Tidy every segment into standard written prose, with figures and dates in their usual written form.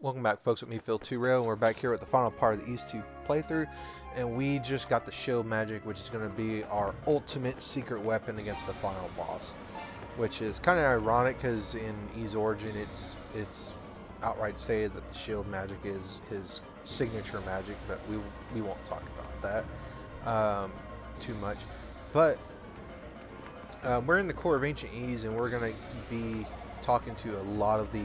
Welcome back, folks, with me, Phil 2Rail, and we're back here with the final part of the East 2 playthrough, and we just got the shield magic, which is going to be our ultimate secret weapon against the final boss, which is kind of ironic because in E's origin, it's outright stated that the shield magic is his signature magic, but we won't talk about that too much. But we're in the core of Ancient Ease, and we're going to be talking to a lot of the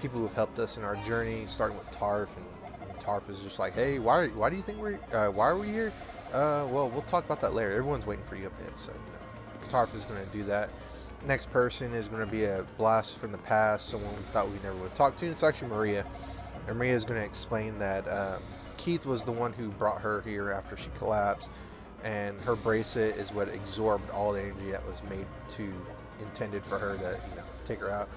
people who have helped us in our journey, starting with Tarf, and Tarf is just like, hey, why do you think why are we here? Well, we'll talk about that later. Everyone's waiting for you up there, so Tarf is going to do that. Next person is going to be a blast from the past, someone we thought we never would talk to, and it's actually Maria. And Maria is going to explain that Keith was the one who brought her here after she collapsed, and her bracelet is what absorbed all the energy that was intended for her to, take her out.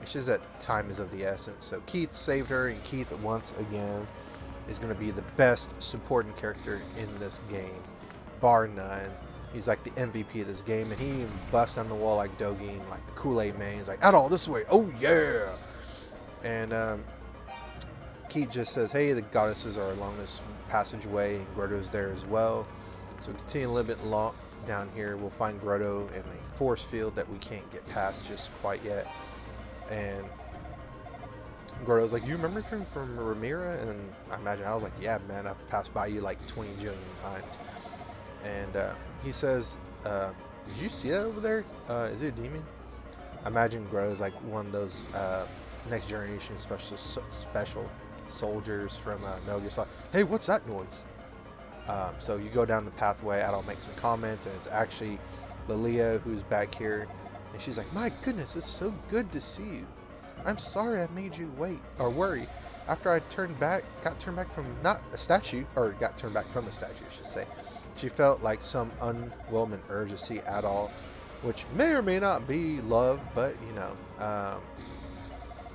It's just that time is of the essence. So Keith saved her, and Keith once again is going to be the best supporting character in this game, bar none. He's like the MVP of this game, and he even busts on the wall like Dogen, like the Kool-Aid man. He's like, Adol, this way, oh yeah! And Keith just says, hey, the goddesses are along this passageway, and Grotto's there as well. So we continue a little bit down here. We'll find Grotto in a force field that we can't get past just quite yet. And Grotto's like, you remember from Ramira? And I imagine I was like, yeah, man, I've passed by you like 20 jillion times. And he says, did you see that over there? Is it a demon? I imagine Grotto's like one of those next generation special soldiers from Metal Gear Solid. Hey, what's that noise? So you go down the pathway. Adol makes some comments, and it's actually Lilia who's back here. And she's like, my goodness, it's so good to see you. I'm sorry I made you wait, or worry. After I got turned back from not a statue, or got turned back from a statue, I should say. She felt like some unwelcome urge to see Adol, which may or may not be love, but,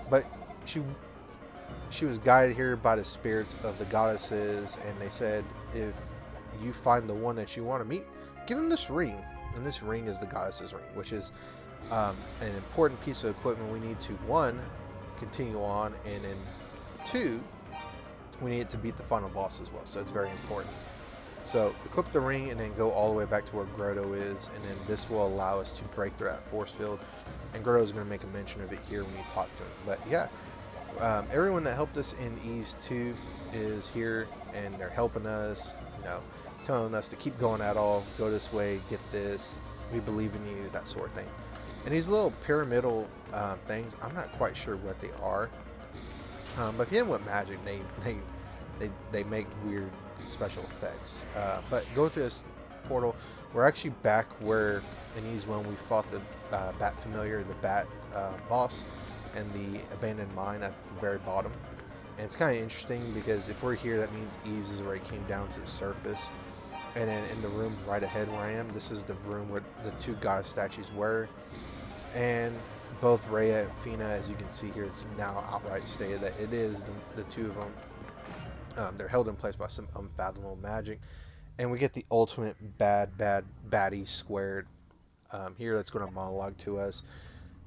but she was guided here by the spirits of the goddesses, and they said, if you find the one that you want to meet, give him this ring. And this ring is the goddess's ring, which is an important piece of equipment we need to, one, continue on, and then two, we need it to beat the final boss as well, so it's very important. So equip the ring and then go all the way back to where Grotto is, and then this will allow us to break through that force field, and Grotto is going to make a mention of it here when you talk to him. But yeah, everyone that helped us in Ease 2 is here, and they're helping us, telling us to keep going at all, go this way, get this, we believe in you, that sort of thing. And these little pyramidal things, I'm not quite sure what they are, but if you know what magic, they make weird special effects. But go to this portal. We're actually back where in Ease 1 we fought the Bat Familiar, the Bat boss, and the abandoned mine at the very bottom. And it's kind of interesting because if we're here, that means Ease is already came down to the surface. And then in the room right ahead where I am, this is the room where the two goddess statues were. And both Rhea and Fina, as you can see here, it's now outright stated that it is the two of them. They're held in place by some unfathomable magic. And we get the ultimate bad baddie squared here that's going to monologue to us,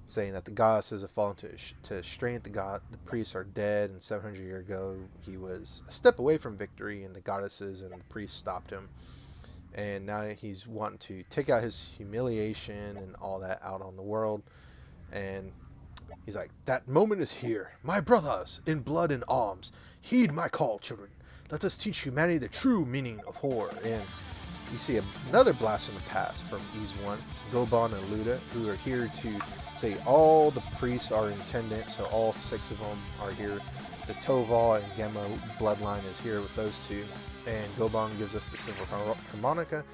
saying that the goddesses have fallen to strength. The priests are dead, and 700 years ago he was a step away from victory, and the goddesses and the priests stopped him. And now he's wanting to take out his humiliation and all that out on the world. And he's like, that moment is here. My brothers, in blood and arms, heed my call, children. Let us teach humanity the true meaning of horror. And you see another blast from the past from Ease 1, Gobon and Luda, who are here to say all the priests are in attendance, so all 6 of them are here. The Toval and Gemma bloodline is here with those two. And Gobon gives us the silver harmonica,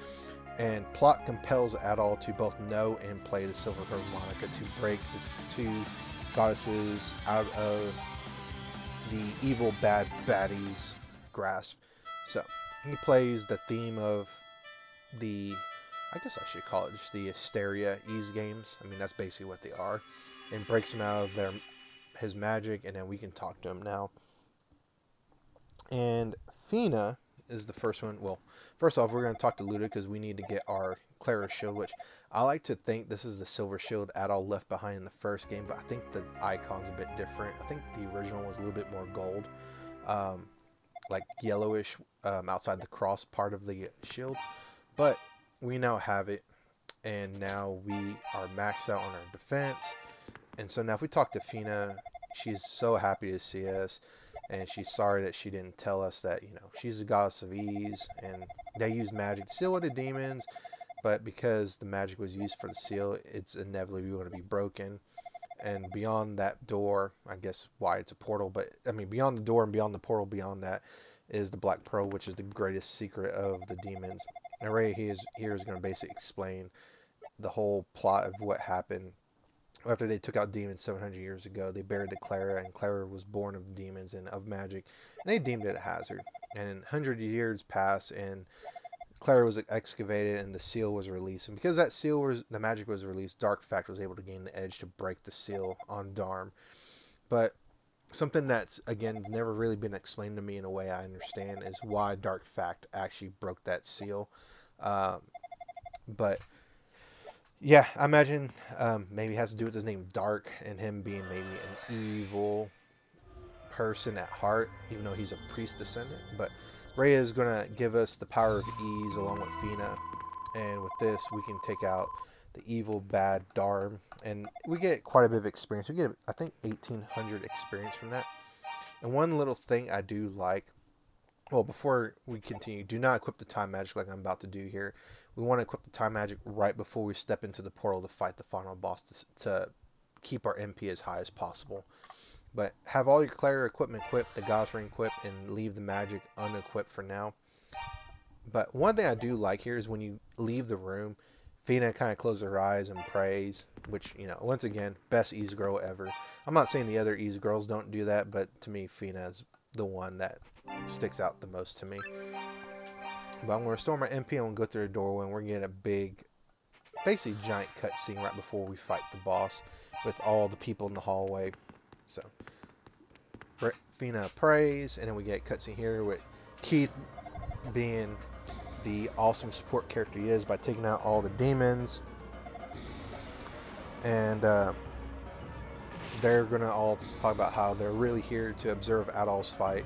and plot compels Adol to both know and play the silver harmonica to break the two goddesses out of the evil bad baddies' grasp. So he plays the theme of the, I guess I should call it just the Hysteria Ease games. I mean, that's basically what they are, and breaks him out of his magic, and then we can talk to him now. And Fina is the first one. Well, first off, we're going to talk to Luda because we need to get our Clara's shield, which I like to think this is the silver shield Adol left behind in the first game, but I think the icon's a bit different. I think the original was a little bit more gold, like yellowish outside the cross part of the shield. But we now have it, and now we are maxed out on our defense. And so now if we talk to Fina, she's so happy to see us, and she's sorry that she didn't tell us that, she's a goddess of ease, and they use magic to seal the demons, but because the magic was used for the seal, it's inevitably going to be broken. And beyond that door, I guess why it's a portal, but I mean beyond the door and beyond the portal, beyond that is the Black Pearl, which is the greatest secret of the demons. And Ray here is going to basically explain the whole plot of what happened after they took out demons 700 years ago. They buried the Clara, and Clara was born of demons and of magic, and they deemed it a hazard. And 100 years passed, and Clara was excavated, and the seal was released. And because that seal was, the magic was released, Dark Fact was able to gain the edge to break the seal on Darm. But something that's, again, never really been explained to me in a way I understand is why Dark Fact actually broke that seal. But yeah, I imagine maybe it has to do with his name Dark and him being maybe an evil person at heart, even though he's a priest descendant. But Rhea is going to give us the power of ease along with Fina, and with this we can take out the evil, bad Darm, and we get quite a bit of experience. We get, I think, 1,800 experience from that. And one little thing I do like, well, before we continue, do not equip the time magic like I'm about to do here. We want to equip the time magic right before we step into the portal to fight the final boss to keep our MP as high as possible. But have all your Clara equipment equipped, the Goddess Ring equipped, and leave the magic unequipped for now. But one thing I do like here is when you leave the room, Fina kind of closes her eyes and prays, which, once again, best Ease girl ever. I'm not saying the other Ease girls don't do that, but to me, Fina is the one that sticks out the most to me. But I'm going to restore my MP, and I'm going to go through the doorway, and we're going to get a big, basically giant cutscene right before we fight the boss with all the people in the hallway. So, Fina prays, and then we get a cutscene here with Keith being the awesome support character he is by taking out all the demons. And they're going to all talk about how they're really here to observe Adol's fight,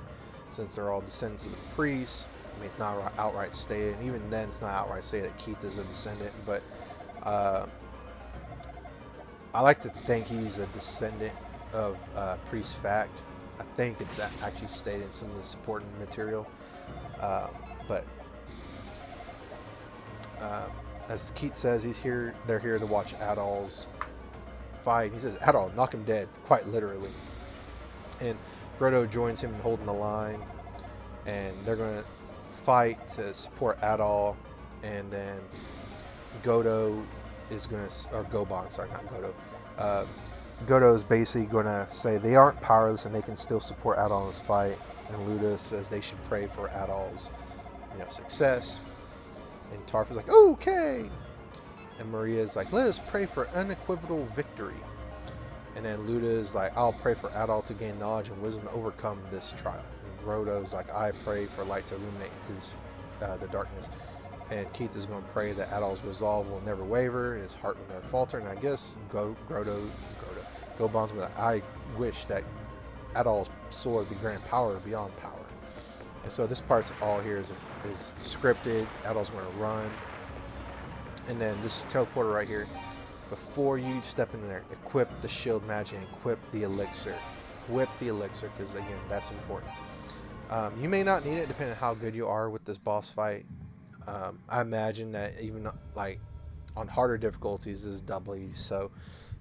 since they're all descendants of the priests. I mean, it's not outright stated, and even then it's not outright stated that Keith is a descendant, but I like to think he's a descendant of Priest Fact. I think it's actually stated in some of the supporting material, but as Keith says, they're here to watch Adol's fight. He says, Adol, knock him dead, quite literally. And Grotto joins him in holding the line, and they're going to fight to support Adol, and then Godo is going to, or Goban, sorry, not Godo. Godo is basically going to say they aren't powerless and they can still support Adol in his fight, and Luda says they should pray for Adol's, success. And Tarf is like, okay! And Maria is like, let us pray for unequivocal victory. And then Luda is like, I'll pray for Adol to gain knowledge and wisdom to overcome this trial. And Grotto's like, I pray for light to illuminate the darkness. And Keith is going to pray that Adol's resolve will never waver and his heart will never falter. And I guess Goban's going to, I wish that Adol's sword be granted power beyond power. And so this part's all here is scripted. Adol's going to run. And then this teleporter right here, before you step in there, equip the shield magic and equip the elixir. Equip the elixir, because again, that's important. You may not need it depending on how good you are with this boss fight. I imagine that even like on harder difficulties this is doubly so.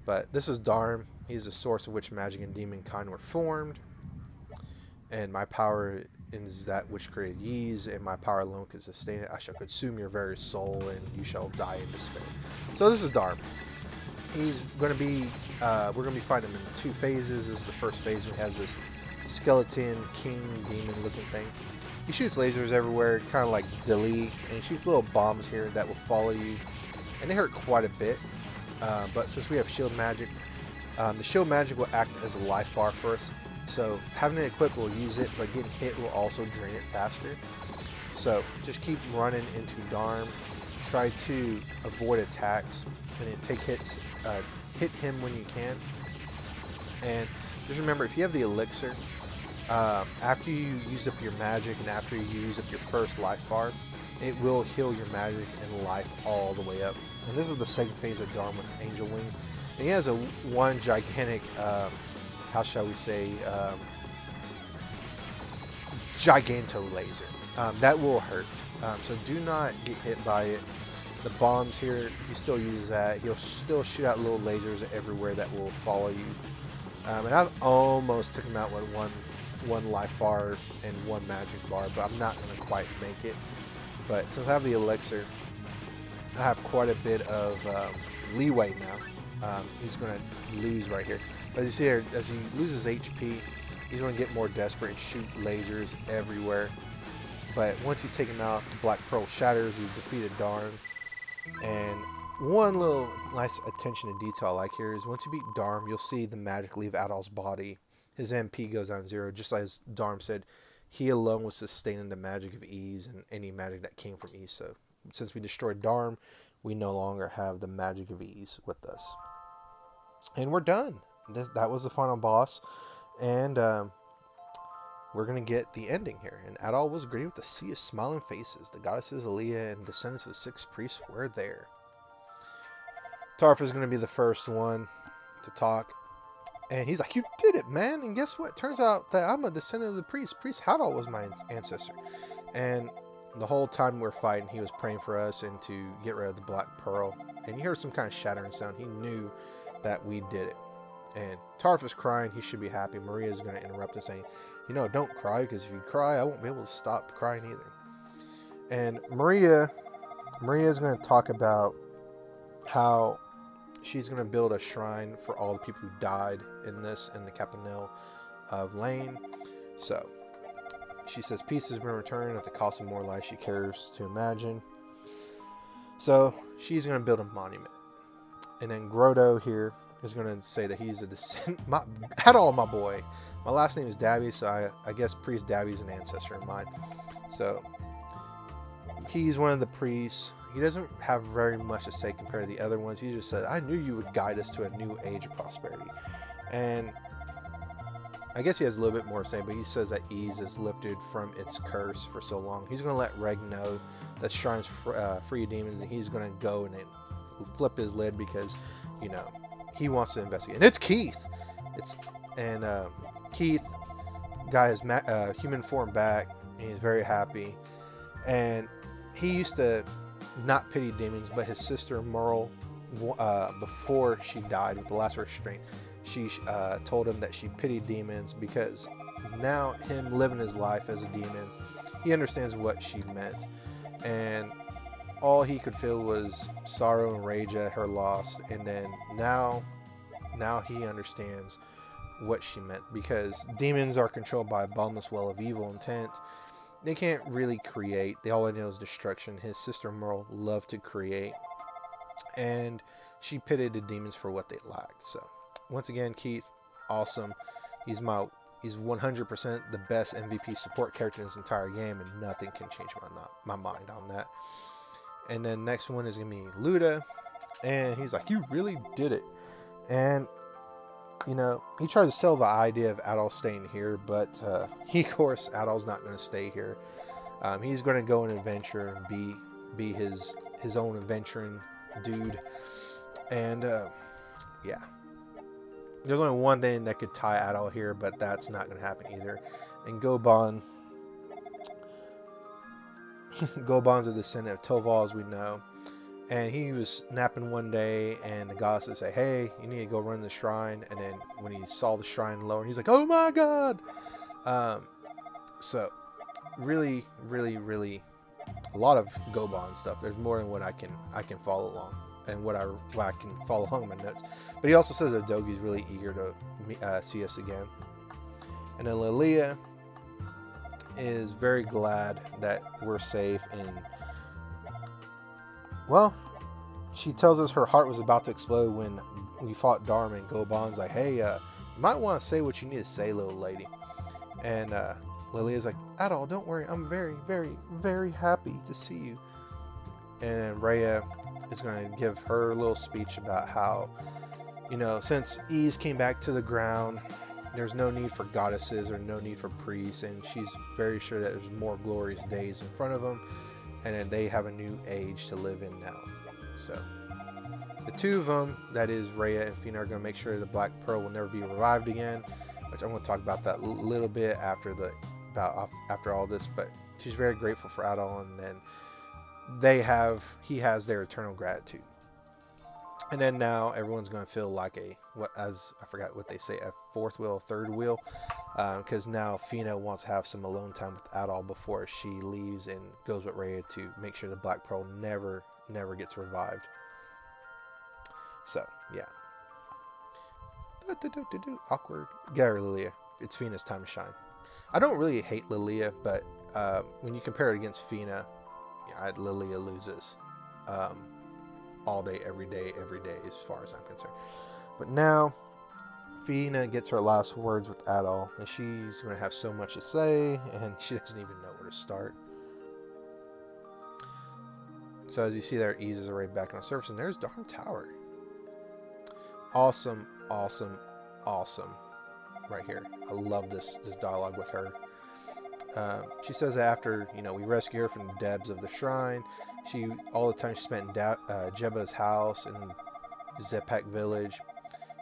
But this is Darm. He's the source of which magic and demon kind were formed. And my power is that which created Ys, and my power alone can sustain it. I shall consume your very soul, and you shall die in despair. So this is Darm. He's going to be, we're going to be fighting him in 2 phases. This is the first phase, and he has this skeleton, king, demon looking thing. He shoots lasers everywhere, kind of like Dilly, and he shoots little bombs here that will follow you. And they hurt quite a bit, but since we have shield magic, the shield magic will act as a life bar for us. So having it equipped will use it, but getting hit will also drain it faster. So just keep running into Darm, try to avoid attacks and then take hits, hit him when you can. And just remember, if you have the elixir, after you use up your magic and after you use up your first life bar, it will heal your magic and life all the way up. And this is the second phase of Darm with Angel Wings. And he has one gigantic, how shall we say, giganto laser. That will hurt. So do not get hit by it. The bombs here, he still uses that. He'll still shoot out little lasers everywhere that will follow you. And I've almost took him out with one life bar and one magic bar, but I'm not going to quite make it. But since I have the elixir, I have quite a bit of leeway now. He's going to lose right here. But as you see here, as he loses HP, he's going to get more desperate and shoot lasers everywhere. But once you take him out, the Black Pearl shatters, we've defeated Darm. And one little nice attention to detail I like here is once you beat Darm, you'll see the magic leave Adol's body. His MP goes down 0, just like as Darm said, he alone was sustaining the magic of ease and any magic that came from ease. So since we destroyed Darm, we no longer have the magic of ease with us. And we're done. That was the final boss. And we're going to get the ending here. And Adol was greeted with a sea of smiling faces. The goddesses Aaliyah and descendants of the 6 priests were there. Tarf is going to be the first one to talk. And he's like, you did it, man. And guess what? Turns out that I'm a descendant of the priest. Priest Adol was my ancestor. And the whole time we're fighting, he was praying for us and to get rid of the Black Pearl. And you heard some kind of shattering sound. He knew that we did it. And Tarf is crying. He should be happy. Maria is going to interrupt and saying, you know, don't cry, because if you cry, I won't be able to stop crying either. And Maria is going to talk about how she's going to build a shrine for all the people who died in the Campanile of Lane. So she says peace has been returned at the cost of more life she cares to imagine. So she's going to build a monument. And then Grotto here is going to say that he's a descendant. Adol, my boy. My last name is Dabby, so I guess Priest Dabby's an ancestor of mine. So he's one of the priests. He doesn't have very much to say compared to the other ones. He just said, I knew you would guide us to a new age of prosperity. And I guess he has a little bit more to say, but he says that ease is lifted from its curse for so long. He's going to let Reg know that shrines free demons, and he's going to go and flip his lid because, you know, he wants to investigate. And it's Keith. Keith got his human form back, and he's very happy. And he used to not pity demons, but his sister Merle, before she died with the last restraint, she told him that she pitied demons because now him living his life as a demon, he understands what she meant. And all he could feel was sorrow and rage at her loss. And then now he understands what she meant, because demons are controlled by a bottomless well of evil intent. They can't really create. All they know is destruction. His sister Merle loved to create, and she pitied the demons for what they lacked. So once again, Keith, awesome. He's 100% the best MVP support character in this entire game, and nothing can change my mind on that. And then next one is gonna be Luda, and he's like, you really did it. And you know, he tried to sell the idea of Adol staying here, but of course, Adol's not going to stay here. He's going to go on an adventure and be his own adventuring dude. And yeah, there's only one thing that could tie Adol here, but that's not going to happen either. And Goban's a descendant of Toval, as we know. And he was napping one day, and the goddesses say, hey, you need to go run the shrine. And then when he saw the shrine lower, he's like, oh my god! So, really, really, really, a lot of Goban stuff. There's more than what I can follow along, and what I can follow along in my notes. But he also says that Dogi's really eager to see us again. And then Lilia is very glad that we're safe, and well, she tells us her heart was about to explode when we fought Darm, and Goban's like, hey, you might want to say what you need to say, little lady. And Lilia's like, Adol, don't worry, I'm very, very, very happy to see you. and Rhea is going to give her little speech about how, since Ys came back to the ground, there's no need for goddesses or no need for priests, and she's very sure that there's more glorious days in front of them, and then they have a new age to live in now. So the two of them, that is Rhea and Fina, are going to make sure the Black Pearl will never be revived again, which I'm going to talk about that a little bit after all this. But she's very grateful for Adol, and then he has their eternal gratitude. And then now everyone's going to feel like I forgot what they say, a fourth wheel, third wheel, because now Fina wants to have some alone time with Adol before she leaves and goes with Rhea to make sure the Black Pearl never gets revived. So yeah, awkward. Get her, Lilia. It's Fina's time to shine. I don't really hate Lilia, but when you compare it against Fina, Lilia loses. All day, every day, as far as I'm concerned. But now, Fina gets her last words with Adol, and she's going to have so much to say, and she doesn't even know where to start. So as you see there, Ys is already back on the surface, and there's Darm Tower. Awesome, awesome, awesome. Right here. I love this dialogue with her. She says that after, we rescue her from the depths of the shrine, all the time she spent in Jebba's house in Zepak village,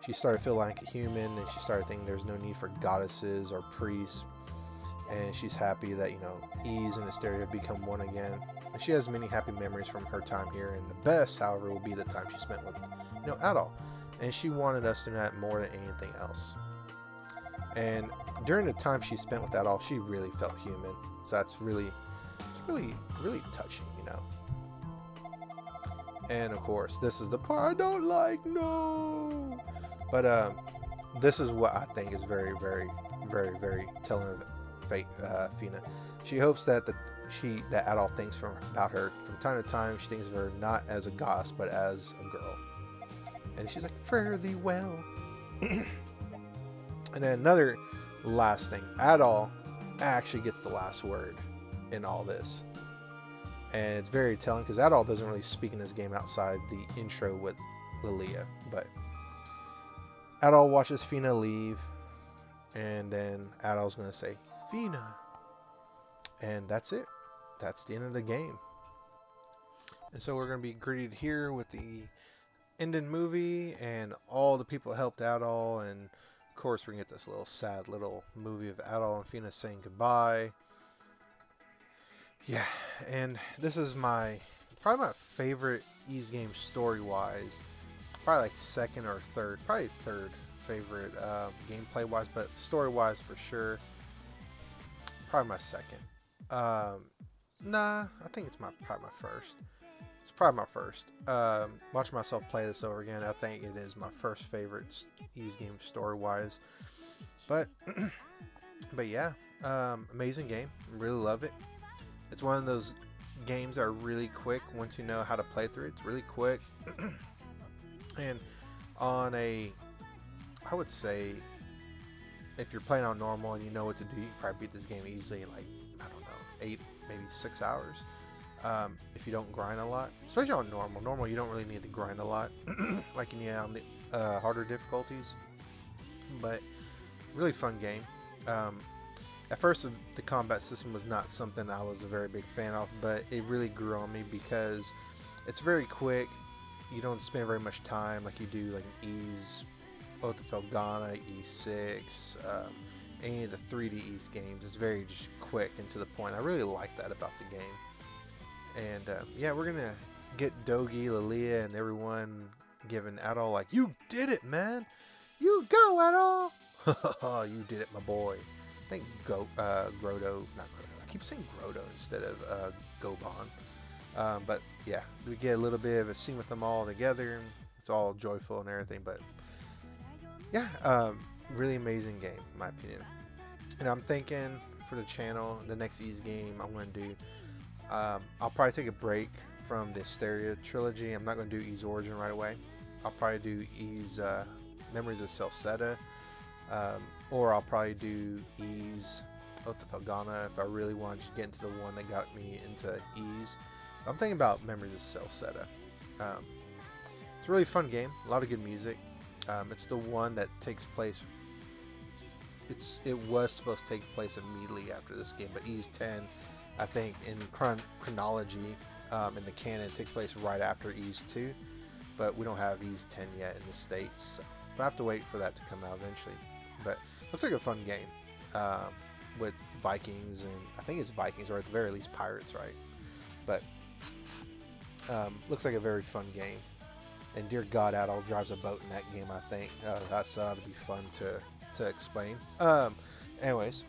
she started feeling like a human, and she started thinking there's no need for goddesses or priests, and she's happy that, Ys and Asteria have become one again. And she has many happy memories from her time here, and the best, however, will be the time she spent with, Adol. And she wanted us to know that more than anything else. And during the time she spent with Adol, she really felt human. So that's really touching, And of course, this is the part I don't like, no. But this is what I think is very, very, very, very telling of Fina. She hopes that Adol thinks about her from time to time. She thinks of her not as a goddess, but as a girl. And she's like, fare thee well. And then another last thing, Adol actually gets the last word in all this. And it's very telling because Adol doesn't really speak in this game outside the intro with Lilia. But Adol watches Fina leave, and then Adol's going to say, Fina. And that's it. That's the end of the game. And so we're going to be greeted here with the ending movie and all the people that helped Adol, and of course we're going to get this little sad little movie of Adol and Fina saying goodbye. Yeah, and this is probably my favorite Ys game story-wise. Probably like second or third, probably third favorite gameplay-wise, but story-wise for sure, probably my second. Nah, I think it's probably my first. It's probably my first. Watching myself play this over again, I think it is my first favorite Ys game story-wise. But yeah, amazing game. Really love it. It's one of those games that are really quick once you know how to play through it. It's really quick. And I would say, if you're playing on normal and you know what to do, you can probably beat this game easily in like, I don't know, 8, maybe 6 hours. If you don't grind a lot. Especially on normal. Normal, you don't really need to grind a lot like you need on the harder difficulties. But really fun game. At first, the combat system was not something I was a very big fan of, but it really grew on me because it's very quick. You don't spend very much time like you do like Ys, Oath of Felghana, E6, any of the 3D Ys games. It's very just quick and to the point. I really like that about the game. And yeah, we're gonna get Dogi, Lilia, and everyone giving Adol like, you did it, man! You go, Adol! You did it, my boy. I think Grotto, not Grotto. I keep saying Grotto instead of Goban. But yeah, we get a little bit of a scene with them all together. It's all joyful and everything. But yeah, really amazing game, in my opinion. And I'm thinking for the channel, the next Ys game I'm going to do, I'll probably take a break from the Asteria trilogy. I'm not going to do Ys Origin right away. I'll probably do Ys Memories of Celceta. Or I'll probably do Ys Oath of Felghana if I really want to get into the one that got me into Ys. I'm thinking about Memories of Celceta. Um, it's a really fun game. A lot of good music. It's the one that takes place. It was supposed to take place immediately after this game, but Ys 10, I think, in chronology, in the canon, it takes place right after Ys 2. But we don't have Ys 10 yet in the States, so we'll have to wait for that to come out eventually. But looks like a fun game, with Vikings, and I think it's Vikings, or at the very least Pirates, right? But looks like a very fun game. And dear God, Adol drives a boat in that game, I think. That's ought to be fun to explain. Anyways,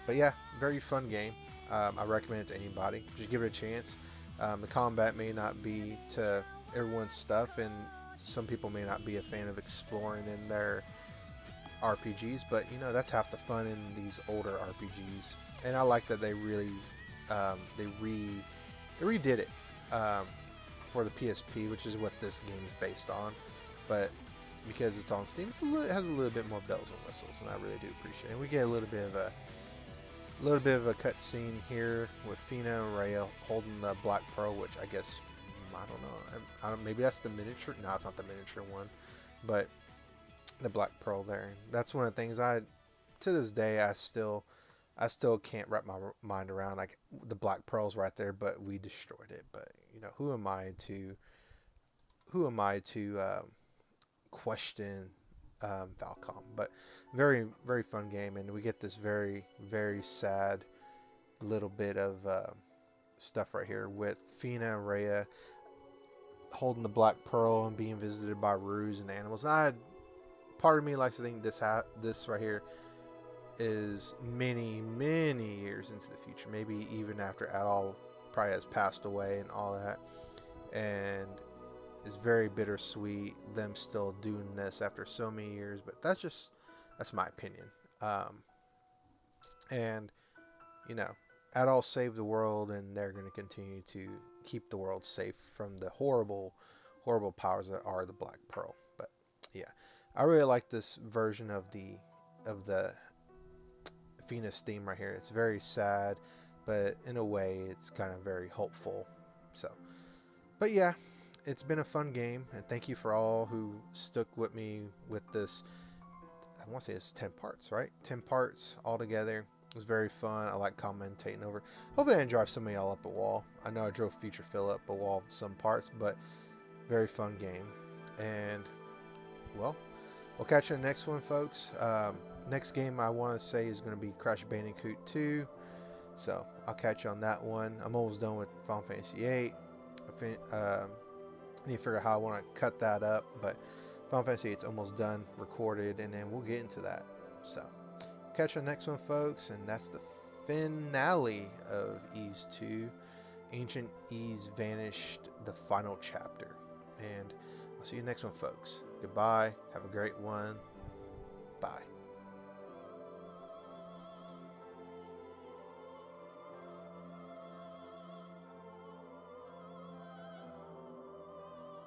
but yeah, very fun game. I recommend it to anybody. Just give it a chance. The combat may not be to everyone's stuff, and some people may not be a fan of exploring in their RPGs, but you know, that's half the fun in these older RPGs. And I like that they really they redid it, for the PSP, which is what this game is based on. But because it's on Steam, it has a little bit more bells and whistles, and I really do appreciate it. And we get a little bit of a cutscene here with Fina and Rhea holding the Black Pearl, which I guess, I don't know. Maybe that's the miniature. No, it's not the miniature one, but the Black Pearl there. That's one of the things to this day, I still can't wrap my mind around. Like, the Black Pearl's right there, but we destroyed it. But you know, who am I to question Falcom? But very very fun game, and we get this very very sad little bit of stuff right here with Fina and Rhea holding the Black Pearl and being visited by Ruse and animals. And part of me likes to think this right here is many many years into the future, maybe even after Adol probably has passed away and all that, and it's very bittersweet them still doing this after so many years. But that's my opinion. Um, and you know, Adol saved the world, and they're going to continue to keep the world safe from the horrible, horrible powers that are the Black Pearl. But yeah, I really like this version of the Venus theme right here. It's very sad, but in a way, it's kind of very hopeful. So, but yeah, it's been a fun game, and thank you for all who stuck with me with this. I want to say it's 10 parts, right? 10 parts all together. It was very fun. I like commentating over. Hopefully I didn't drive some of y'all up a wall. I know I drove Future Phil up a wall some parts, but very fun game. And, well, we'll catch you in the next one, folks. Next game I want to say is going to be Crash Bandicoot 2. So I'll catch you on that one. I'm almost done with Final Fantasy 8. I need to figure out how I want to cut that up, but Final Fantasy 8's almost done, recorded, and then we'll get into that. So, catch you next one, folks, and that's the finale of Ys 2. Ancient Ys Vanished, the final chapter. And I'll see you next one, folks. Goodbye. Have a great one. Bye.